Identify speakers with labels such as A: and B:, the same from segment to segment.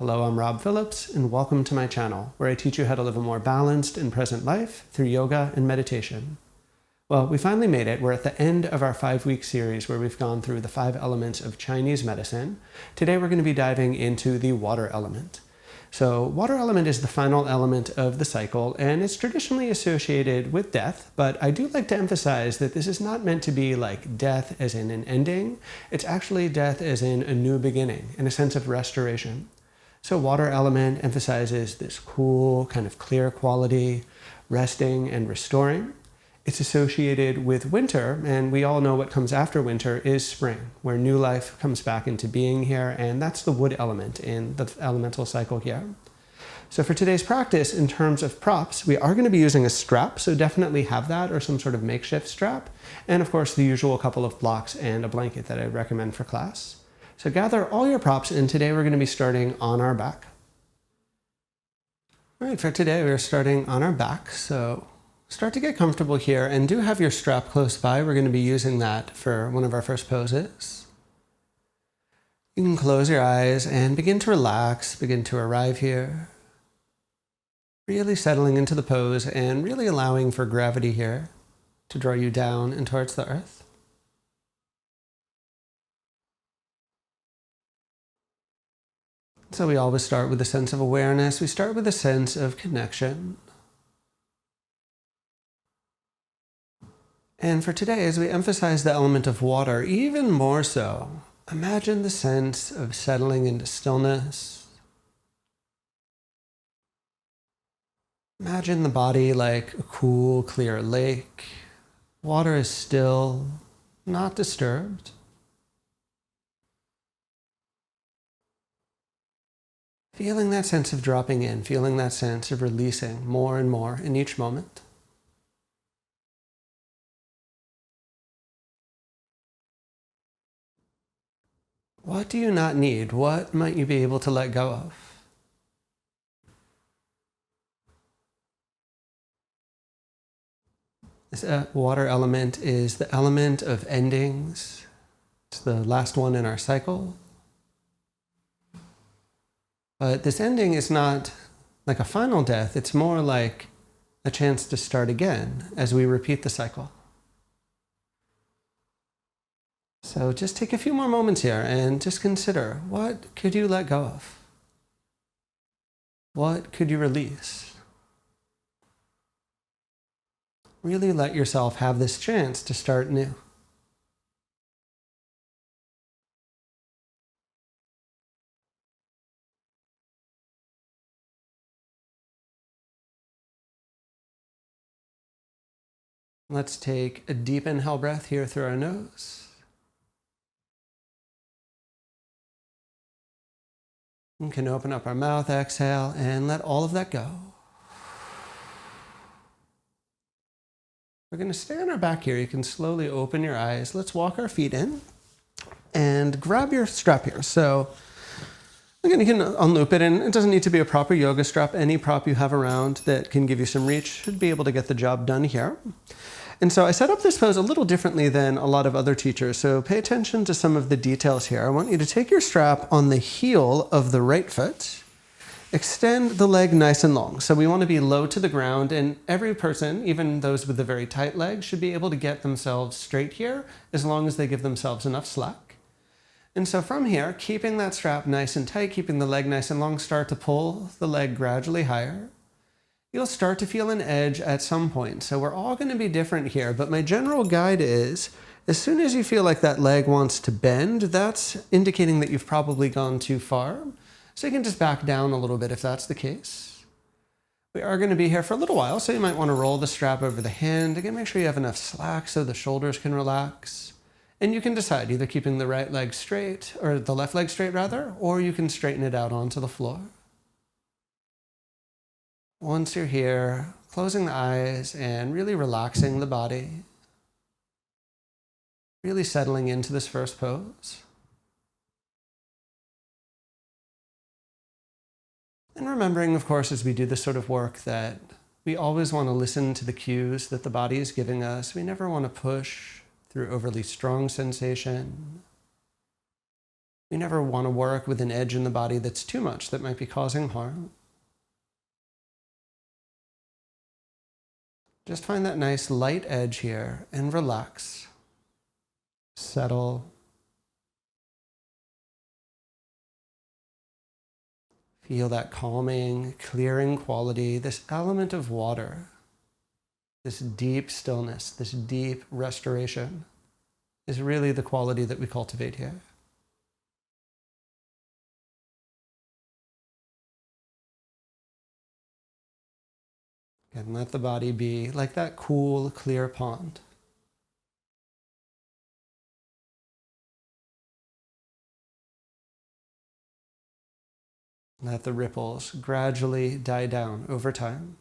A: Hello, I'm Rob Phillips, and welcome to my channel, where I teach you how to live a more balanced and present life through yoga and meditation. Well, we finally made it. We're at the end of our 5-week series where we've gone through the 5 elements of Chinese medicine. Today we're going to be diving into the water element. So water element is the final element of the cycle, and it's traditionally associated with death, but I do like to emphasize that this is not meant to be like death as in an ending. It's actually death as in a new beginning, and a sense of restoration. So water element emphasizes this cool, kind of clear quality, resting and restoring. It's associated with winter, and we all know what comes after winter is spring, where new life comes back into being here, and that's the wood element in the elemental cycle here. So for today's practice, in terms of props, we are going to be using a strap, so definitely have that or some sort of makeshift strap, and of course the usual couple of blocks and a blanket that I recommend for class. So gather all your props, and today we're going to be starting on our back. All right, for today we're starting on our back, so start to get comfortable here, and do have your strap close by. We're going to be using that for one of our first poses. You can close your eyes and begin to relax, begin to arrive here. Really settling into the pose and really allowing for gravity here to draw you down and towards the earth. So we always start with a sense of awareness. We start with a sense of connection. And for today, as we emphasize the element of water, even more so, imagine the sense of settling into stillness. Imagine the body like a cool, clear lake. Water is still, not disturbed. Feeling that sense of dropping in, feeling that sense of releasing more and more in each moment. What do you not need? What might you be able to let go of? This water element is the element of endings. It's the last one in our cycle. But this ending is not like a final death. It's more like a chance to start again as we repeat the cycle. So just take a few more moments here and just consider, what could you let go of? What could you release? Really let yourself have this chance to start new. Let's take a deep inhale breath here through our nose. We can open up our mouth, exhale, and let all of that go. We're going to stay on our back here. You can slowly open your eyes. Let's walk our feet in and grab your strap here. So again, you can unloop it, and it doesn't need to be a proper yoga strap. Any prop you have around that can give you some reach should be able to get the job done here. And so I set up this pose a little differently than a lot of other teachers, so pay attention to some of the details here. I want you to take your strap on the heel of the right foot, extend the leg nice and long. So we want to be low to the ground, and every person, even those with the very tight legs, should be able to get themselves straight here as long as they give themselves enough slack. And so from here, keeping that strap nice and tight, keeping the leg nice and long, start to pull the leg gradually higher. You'll start to feel an edge at some point. So we're all going to be different here, but my general guide is, as soon as you feel like that leg wants to bend, that's indicating that you've probably gone too far. So you can just back down a little bit if that's the case. We are going to be here for a little while, so you might want to roll the strap over the hand. Again, make sure you have enough slack so the shoulders can relax. And you can decide either keeping the right leg straight, or the left leg straight rather, or you can straighten it out onto the floor. Once you're here, closing the eyes and really relaxing the body, really settling into this first pose. And remembering, of course, as we do this sort of work, that we always want to listen to the cues that the body is giving us. We never want to push through overly strong sensation. We never want to work with an edge in the body that's too much, that might be causing harm. Just find that nice light edge here and relax. Settle. Feel that calming, clearing quality, this element of water, this deep stillness, this deep restoration is really the quality that we cultivate here. And let the body be like that cool, clear pond. Let the ripples gradually die down over time.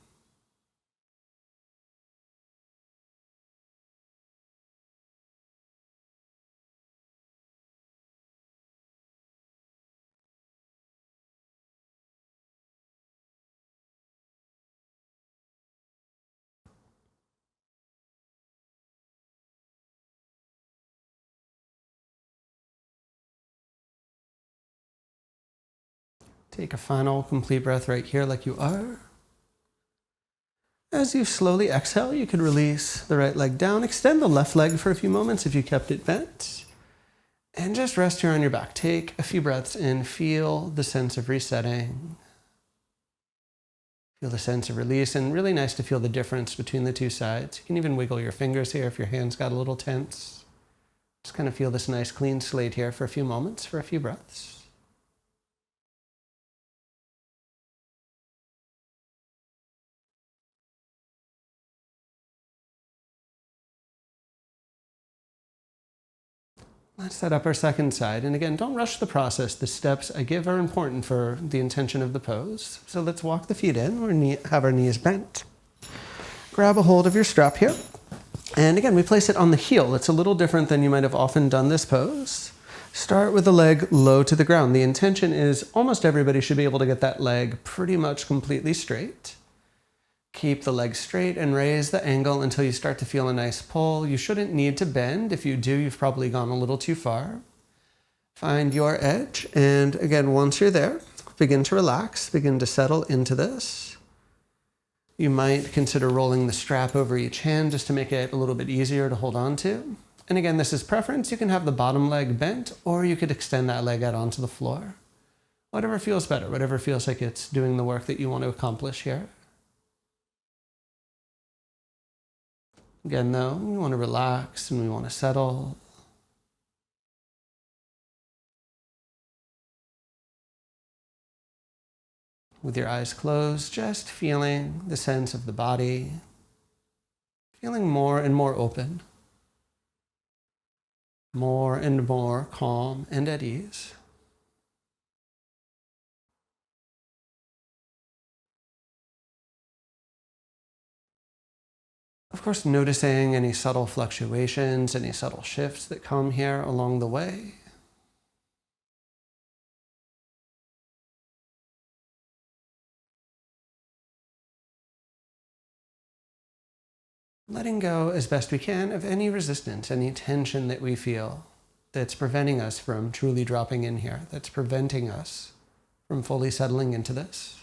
A: Take a final complete breath right here like you are. As you slowly exhale, you can release the right leg down. Extend the left leg for a few moments if you kept it bent. And just rest here on your back. Take a few breaths in. Feel the sense of resetting. Feel the sense of release. And really nice to feel the difference between the two sides. You can even wiggle your fingers here if your hands got a little tense. Just kind of feel this nice clean slate here for a few moments, for a few breaths. Let's set up our second side. And again, don't rush the process. The steps I give are important for the intention of the pose. So let's walk the feet in. We'll have our knees bent. Grab a hold of your strap here. And again, we place it on the heel. It's a little different than you might have often done this pose. Start with the leg low to the ground. The intention is almost everybody should be able to get that leg pretty much completely straight. Keep the leg straight and raise the angle until you start to feel a nice pull. You shouldn't need to bend. If you do, you've probably gone a little too far. Find your edge. And again, once you're there, begin to relax, begin to settle into this. You might consider rolling the strap over each hand just to make it a little bit easier to hold on to. And again, this is preference. You can have the bottom leg bent, or you could extend that leg out onto the floor. Whatever feels better, whatever feels like it's doing the work that you want to accomplish here. Again, though, we want to relax and we want to settle. With your eyes closed, just feeling the sense of the body, feeling more and more open, more and more calm and at ease. Of course, noticing any subtle fluctuations, any subtle shifts that come here along the way. Letting go as best we can of any resistance, any tension that we feel that's preventing us from truly dropping in here, that's preventing us from fully settling into this.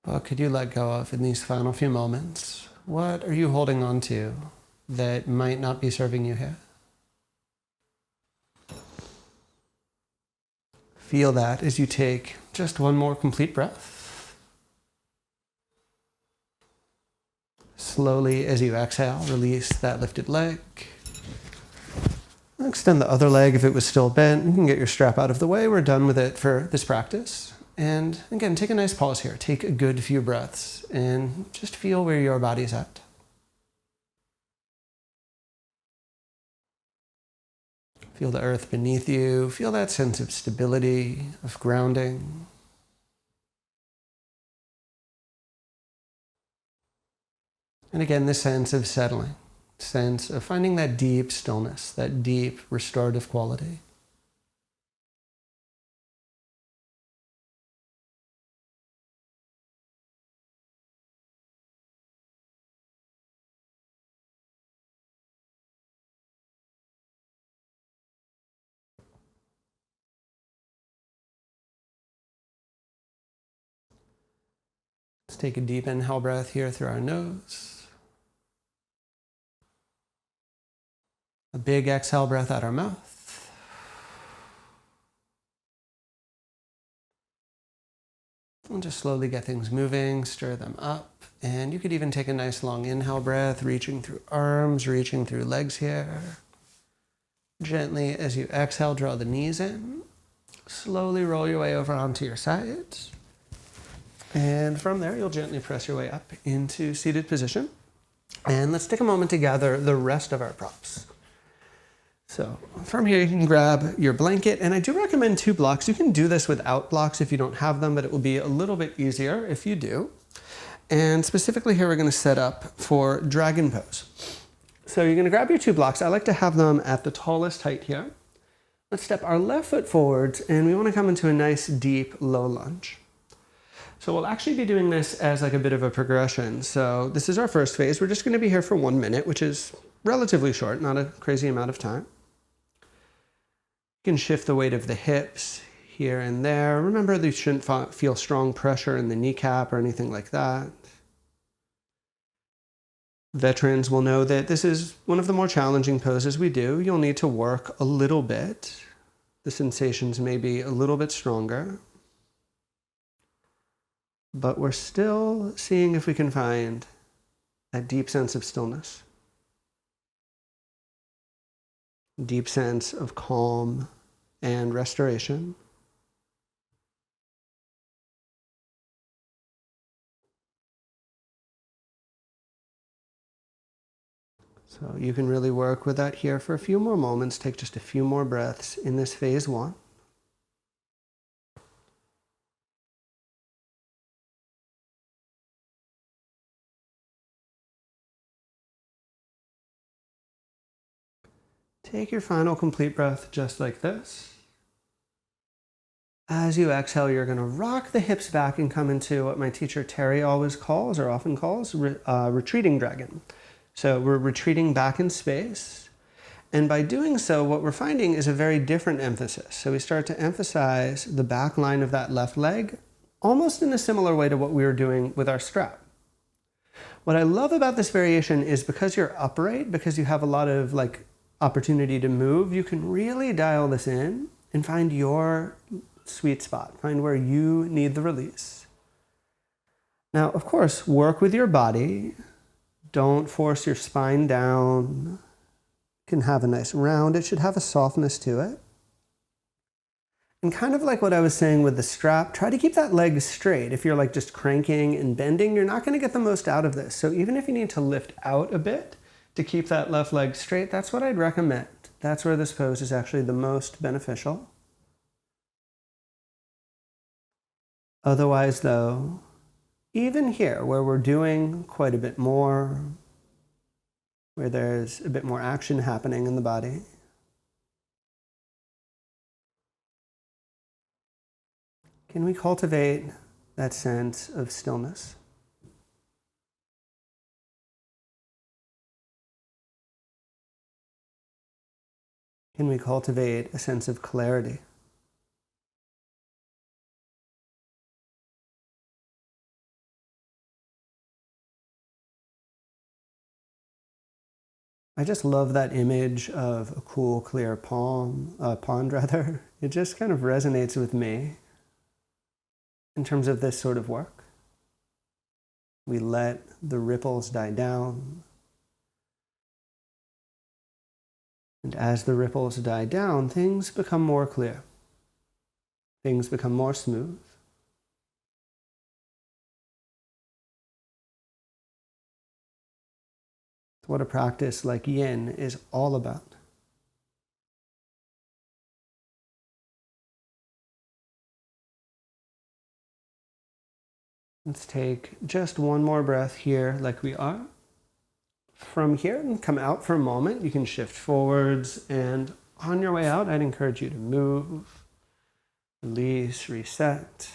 A: What could you let go of in these final few moments? What are you holding on to that might not be serving you here? Feel that as you take just one more complete breath. Slowly, as you exhale, release that lifted leg. Extend the other leg if it was still bent. You can get your strap out of the way. We're done with it for this practice. And again, take a nice pause here. Take a good few breaths and just feel where your body's at. Feel the earth beneath you. Feel that sense of stability, of grounding. And again, this sense of settling, sense of finding that deep stillness, that deep restorative quality. Let's take a deep inhale breath here through our nose. A big exhale breath out our mouth. And just slowly get things moving, stir them up. And you could even take a nice long inhale breath, reaching through arms, reaching through legs here. Gently, as you exhale, draw the knees in. Slowly roll your way over onto your sides. And from there, you'll gently press your way up into seated position. And let's take a moment to gather the rest of our props. So from here, you can grab your blanket, and I do recommend 2 blocks. You can do this without blocks if you don't have them, but it will be a little bit easier if you do. And specifically here, we're going to set up for dragon pose. So you're going to grab your 2 blocks. I like to have them at the tallest height here. Let's step our left foot forwards, and we want to come into a nice, deep, low lunge. So we'll actually be doing this as like a bit of a progression. So this is our first phase. We're just going to be here for 1 minute, which is relatively short, not a crazy amount of time. You can shift the weight of the hips here and there. Remember, you shouldn't feel strong pressure in the kneecap or anything like that. Veterans will know that this is one of the more challenging poses we do. You'll need to work a little bit. The sensations may be a little bit stronger. But we're still seeing if we can find that deep sense of stillness. Deep sense of calm and restoration. So you can really work with that here for a few more moments. Take just a few more breaths in this phase 1. Take your final complete breath just like this. As you exhale, you're going to rock the hips back and come into what my teacher Terry always calls, or often calls, retreating dragon. So we're retreating back in space. And by doing so, what we're finding is a very different emphasis. So we start to emphasize the back line of that left leg, almost in a similar way to what we were doing with our strap. What I love about this variation is because you're upright, because you have a lot of opportunity to move, you can really dial this in and find your sweet spot, find where you need the release. Now, of course, work with your body. Don't force your spine down. You can have a nice round. It should have a softness to it. And kind of like what I was saying with the strap, try to keep that leg straight. If you're just cranking and bending, you're not going to get the most out of this. So even if you need to lift out a bit to keep that left leg straight, that's what I'd recommend. That's where this pose is actually the most beneficial. Otherwise, though, even here, where we're doing quite a bit more, where there's a bit more action happening in the body, can we cultivate that sense of stillness? Can we cultivate a sense of clarity? I just love that image of a cool, clear pond. It just kind of resonates with me in terms of this sort of work. We let the ripples die down. And as the ripples die down, things become more clear. Things become more smooth. It's what a practice like Yin is all about. Let's take just one more breath here like we are. From here, and come out for a moment. You can shift forwards, and on your way out, I'd encourage you to move, release, reset.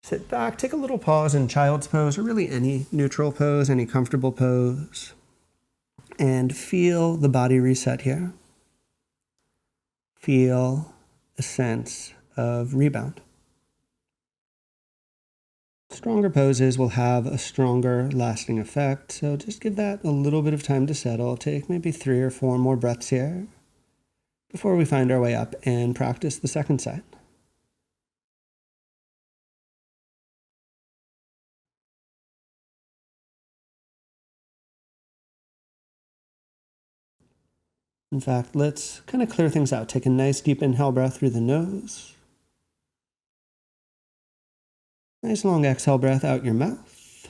A: Sit back, take a little pause in child's pose, or really any neutral pose, any comfortable pose, and feel the body reset here. Feel a sense of rebound. Stronger poses will have a stronger lasting effect, so just give that a little bit of time to settle. Take maybe 3 or 4 more breaths here before we find our way up and practice the second side. In fact, let's kind of clear things out. Take a nice deep inhale breath through the nose. Nice long exhale breath out your mouth.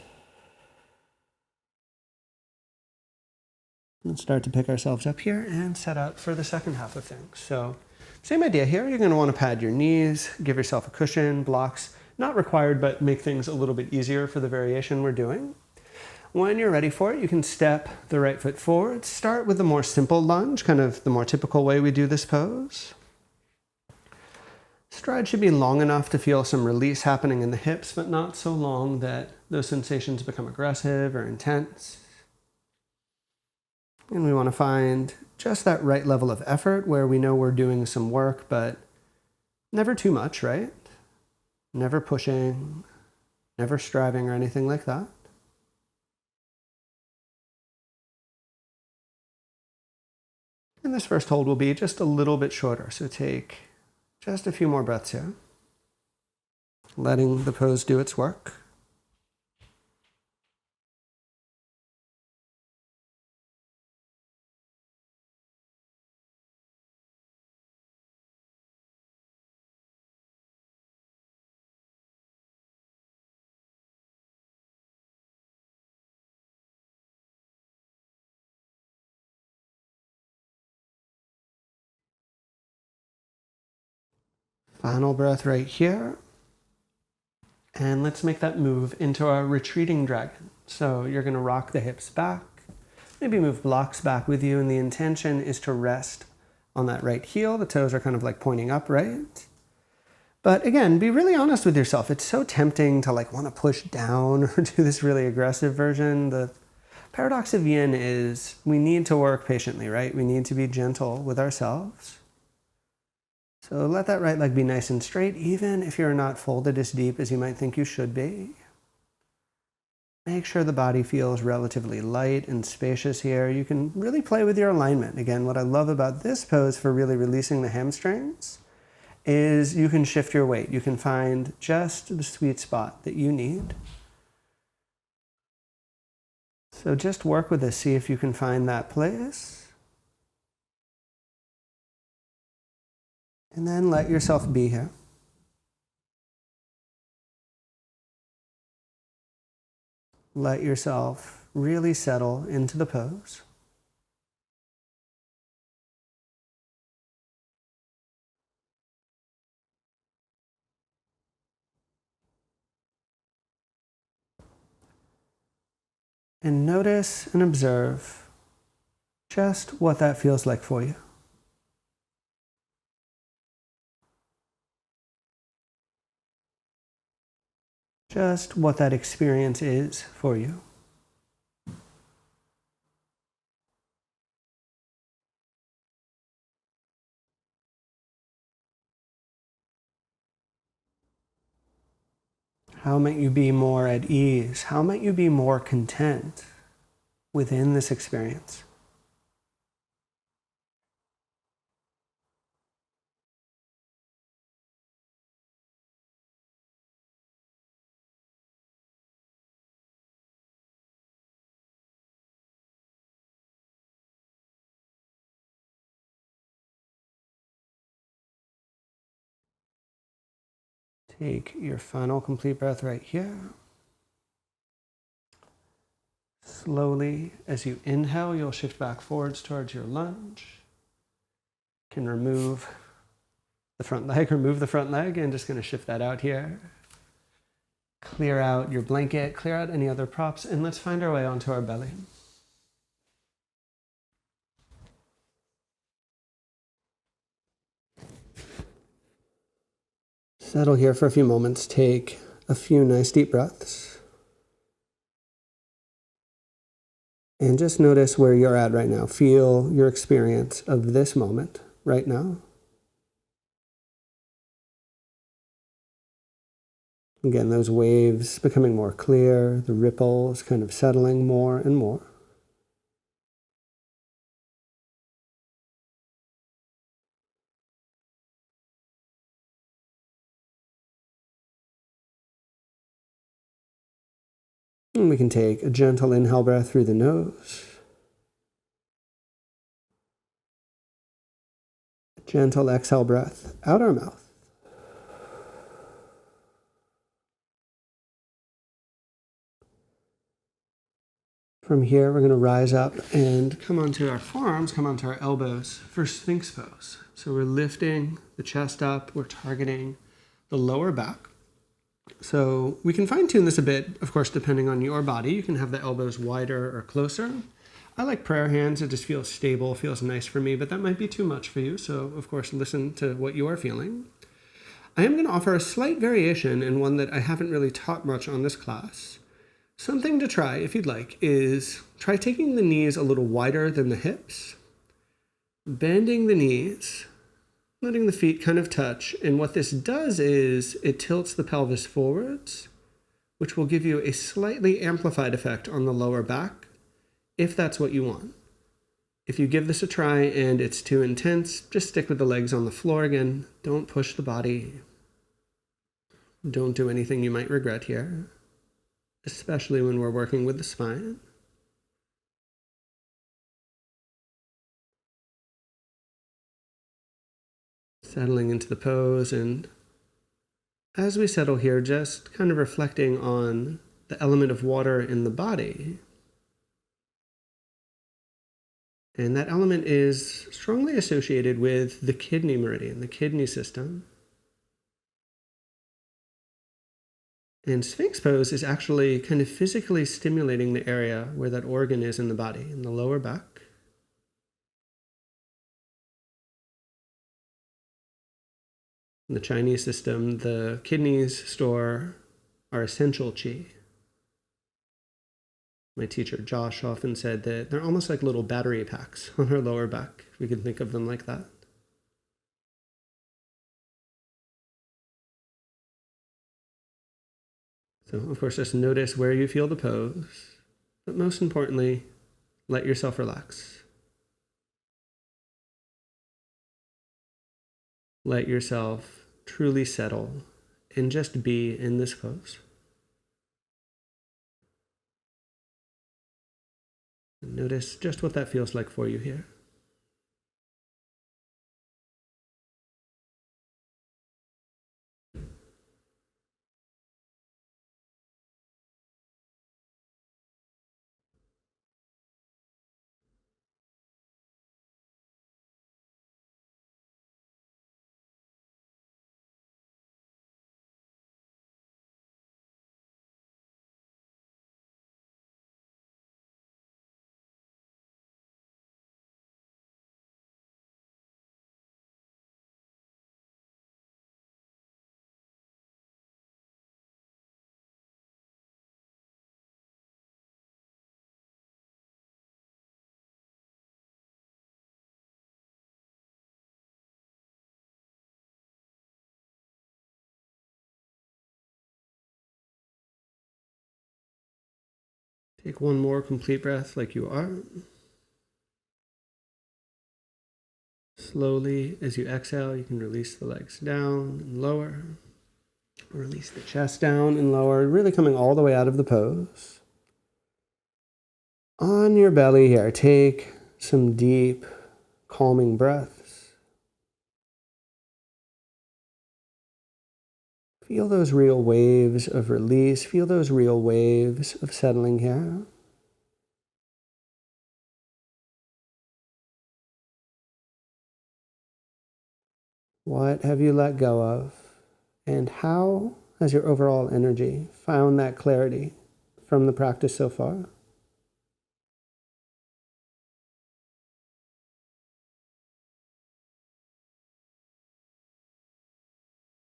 A: Let's start to pick ourselves up here and set out for the second half of things. So, same idea here. You're going to want to pad your knees, give yourself a cushion, blocks, not required, but make things a little bit easier for the variation we're doing. When you're ready for it, you can step the right foot forward. Start with the more simple lunge, kind of the more typical way we do this pose. Stride should be long enough to feel some release happening in the hips, but not so long that those sensations become aggressive or intense. And we want to find just that right level of effort where we know we're doing some work, but never too much, right? Never pushing, never striving or anything like that. And this first hold will be just a little bit shorter, so take just a few more breaths here, letting the pose do its work. Final breath right here. And let's make that move into our retreating dragon. So you're going to rock the hips back, maybe move blocks back with you, and the intention is to rest on that right heel. The toes are kind of like pointing up, right? But again, be really honest with yourself. It's so tempting to like want to push down or do this really aggressive version. The paradox of Yin is we need to work patiently, right? We need to be gentle with ourselves. So let that right leg be nice and straight, even if you're not folded as deep as you might think you should be. Make sure the body feels relatively light and spacious here. You can really play with your alignment. Again, what I love about this pose for really releasing the hamstrings is you can shift your weight. You can find just the sweet spot that you need. So just work with this, see if you can find that place. And then let yourself be here. Let yourself really settle into the pose. And notice and observe just what that feels like for you. Just what that experience is for you. How might you be more at ease? How might you be more content within this experience? Take your final complete breath right here. Slowly, as you inhale, you'll shift back forwards towards your lunge. You can remove the front leg, and just going to shift that out here. Clear out your blanket, clear out any other props, and let's find our way onto our belly. Settle here for a few moments. Take a few nice deep breaths. And just notice where you're at right now. Feel your experience of this moment right now. Again, those waves becoming more clear, the ripples kind of settling more and more. And we can take a gentle inhale breath through the nose. A gentle exhale breath out our mouth. From here, we're going to rise up and come onto our forearms, come onto our elbows for Sphinx pose. So we're lifting the chest up, we're targeting the lower back. So we can fine tune this a bit, of course, depending on your body. You can have the elbows wider or closer. I like prayer hands. It just feels stable, feels nice for me, but that might be too much for you. So, of course, listen to what you are feeling. I am going to offer a slight variation, and one that I haven't really taught much on this class. Something to try, if you'd like, is try taking the knees a little wider than the hips, bending the knees, letting the feet kind of touch. And what this does is it tilts the pelvis forwards, which will give you a slightly amplified effect on the lower back, if that's what you want. If you give this a try and it's too intense, just stick with the legs on the floor again. Don't push the body. Don't do anything you might regret here, especially when we're working with the spine. Settling into the pose, and as we settle here, just kind of reflecting on the element of water in the body. And that element is strongly associated with the kidney meridian, the kidney system. And Sphinx pose is actually kind of physically stimulating the area where that organ is in the body, in the lower back. In the Chinese system, the kidneys store our essential qi. My teacher, Josh, often said that they're almost like little battery packs on our lower back, if we can think of them like that. So, of course, just notice where you feel the pose, but most importantly, let yourself relax. Let yourself truly settle and just be in this pose. And notice just what that feels like for you here. Take one more complete breath like you are. Slowly, as you exhale, you can release the legs down and lower. Release the chest down and lower, really coming all the way out of the pose. On your belly here, take some deep, calming breaths. Feel those real waves of release. Feel those real waves of settling here. What have you let go of? And how has your overall energy found that clarity from the practice so far?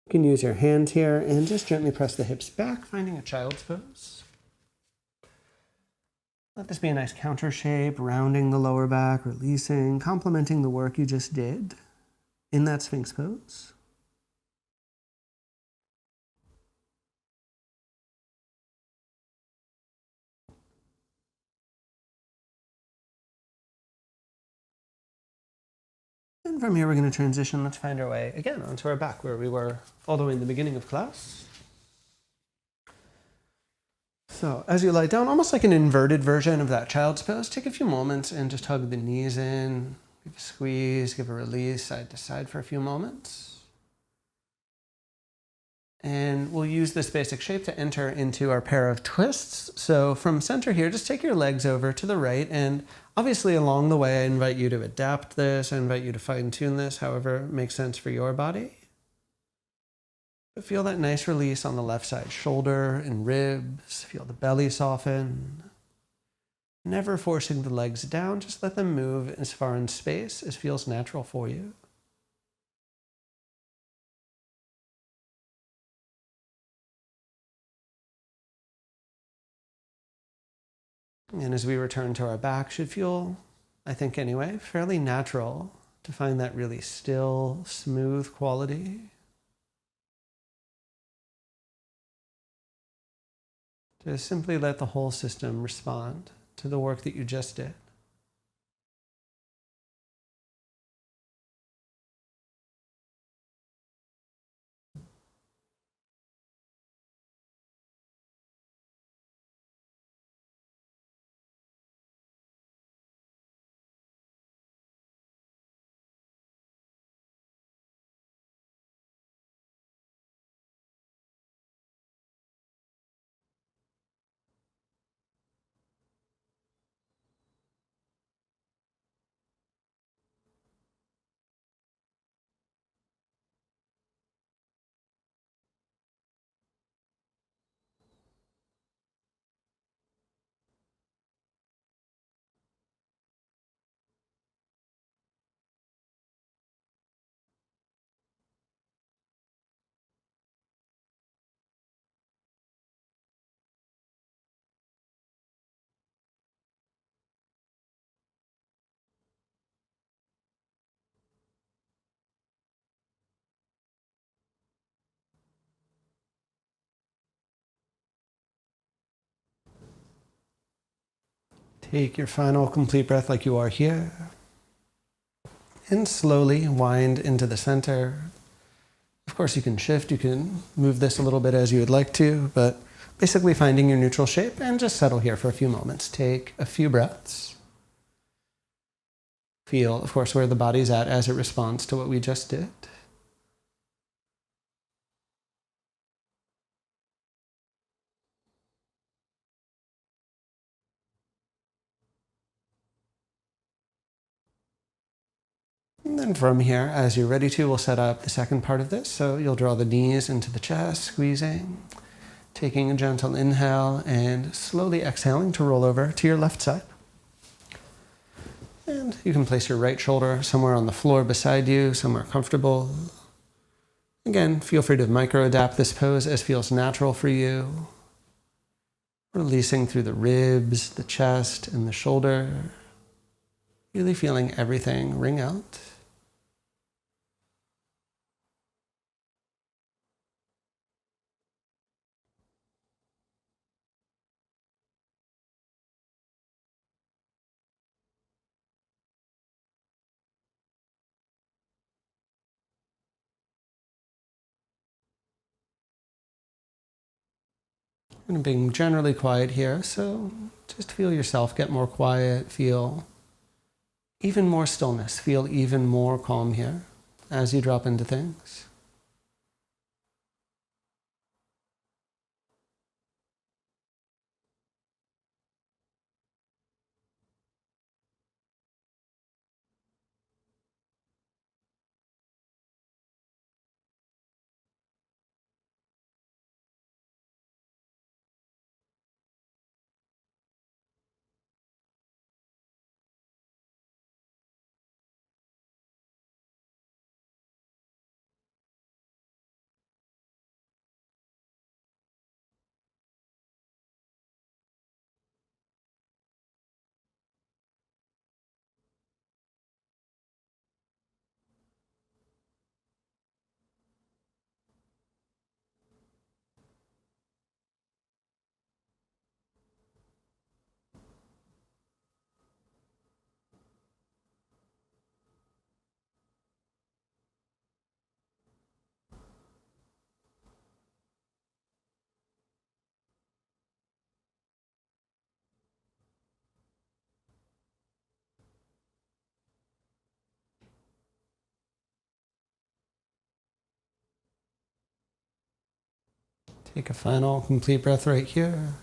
A: You can use your hands here and just gently press the hips back, finding a child's pose. Let this be a nice counter shape, rounding the lower back, releasing, complementing the work you just did in that Sphinx pose. And from here, we're going to transition. Let's find our way again onto our back where we were all the way in the beginning of class. So as you lie down, almost like an inverted version of that child's pose, take a few moments and just hug the knees in, give a squeeze, give a release side to side for a few moments. And we'll use this basic shape to enter into our pair of twists. So from center here, just take your legs over to the right. And obviously along the way, I invite you to adapt this. I invite you to fine tune this, however makes sense for your body. But feel that nice release on the left side, shoulder and ribs. Feel the belly soften. Never forcing the legs down, just let them move as far in space as feels natural for you. And as we return to our back, should feel, I think anyway, fairly natural to find that really still, smooth quality. To simply let the whole system respond to the work that you just did. Take your final complete breath like you are here. And slowly wind into the center. Of course, you can shift, you can move this a little bit as you would like to, but basically finding your neutral shape and just settle here for a few moments. Take a few breaths. Feel, of course, where the body's at as it responds to what we just did. And then from here, as you're ready to, we'll set up the second part of this. So you'll draw the knees into the chest, squeezing, taking a gentle inhale and slowly exhaling to roll over to your left side. And you can place your right shoulder somewhere on the floor beside you, somewhere comfortable. Again, feel free to micro-adapt this pose as feels natural for you. Releasing through the ribs, the chest, and the shoulder. Really feeling everything ring out. And being generally quiet here, so just feel yourself get more quiet, feel even more stillness, feel even more calm here as you drop into things. Take a final complete breath right here.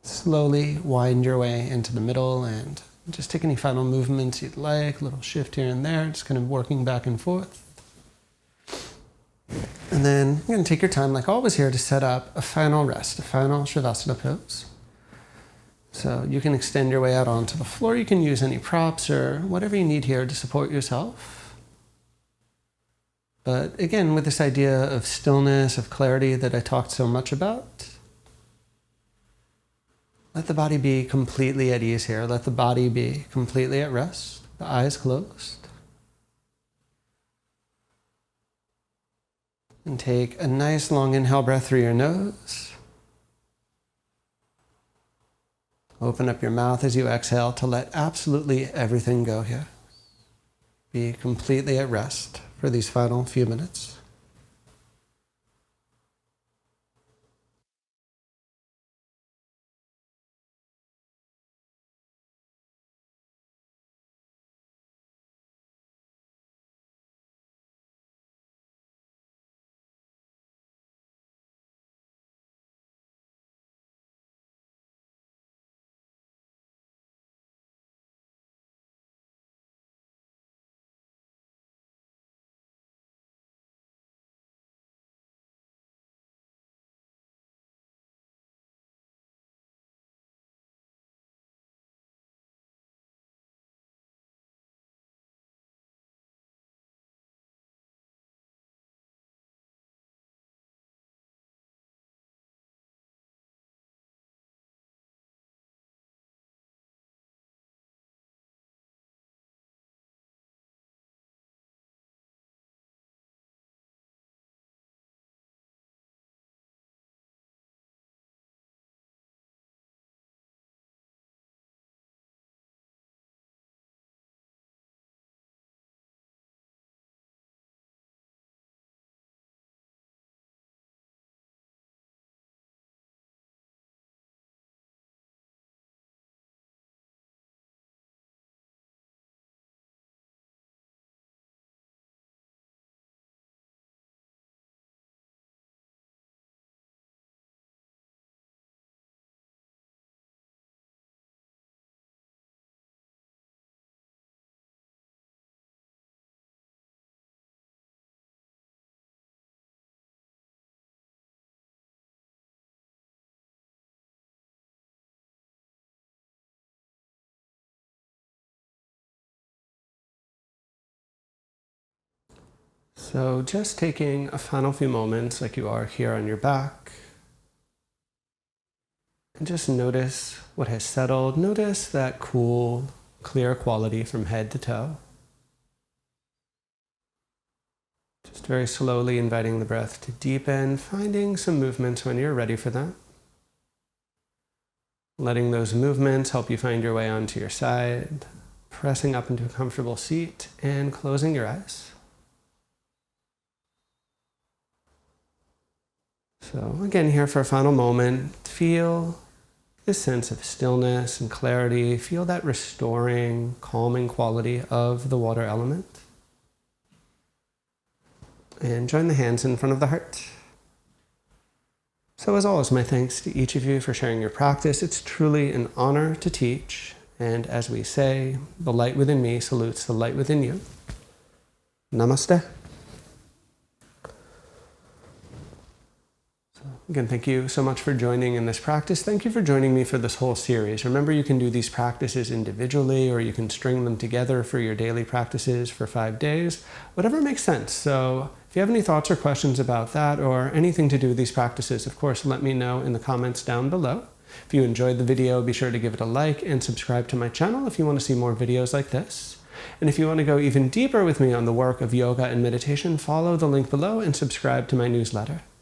A: Slowly wind your way into the middle and just take any final movements you'd like, a little shift here and there, just kind of working back and forth. And then you're going to take your time, like always here, to set up a final rest, a final Shavasana pose. So you can extend your way out onto the floor. You can use any props or whatever you need here to support yourself. But again, with this idea of stillness, of clarity that I talked so much about, let the body be completely at ease here. Let the body be completely at rest, the eyes closed. And take a nice long inhale breath through your nose. Open up your mouth as you exhale to let absolutely everything go here. Be completely at rest for these final few minutes. So just taking a final few moments like you are here on your back. And just notice what has settled. Notice that cool, clear quality from head to toe. Just very slowly inviting the breath to deepen, finding some movements when you're ready for that. Letting those movements help you find your way onto your side, pressing up into a comfortable seat and closing your eyes. So again, here for a final moment, feel this sense of stillness and clarity. Feel that restoring, calming quality of the water element. And join the hands in front of the heart. So as always, my thanks to each of you for sharing your practice. It's truly an honor to teach. And as we say, the light within me salutes the light within you. Namaste. Again, thank you so much for joining in this practice. Thank you for joining me for this whole series. Remember, you can do these practices individually, or you can string them together for your daily practices for 5 days, whatever makes sense. So if you have any thoughts or questions about that or anything to do with these practices, of course, let me know in the comments down below. If you enjoyed the video, be sure to give it a like and subscribe to my channel if you want to see more videos like this. And if you want to go even deeper with me on the work of yoga and meditation, follow the link below and subscribe to my newsletter.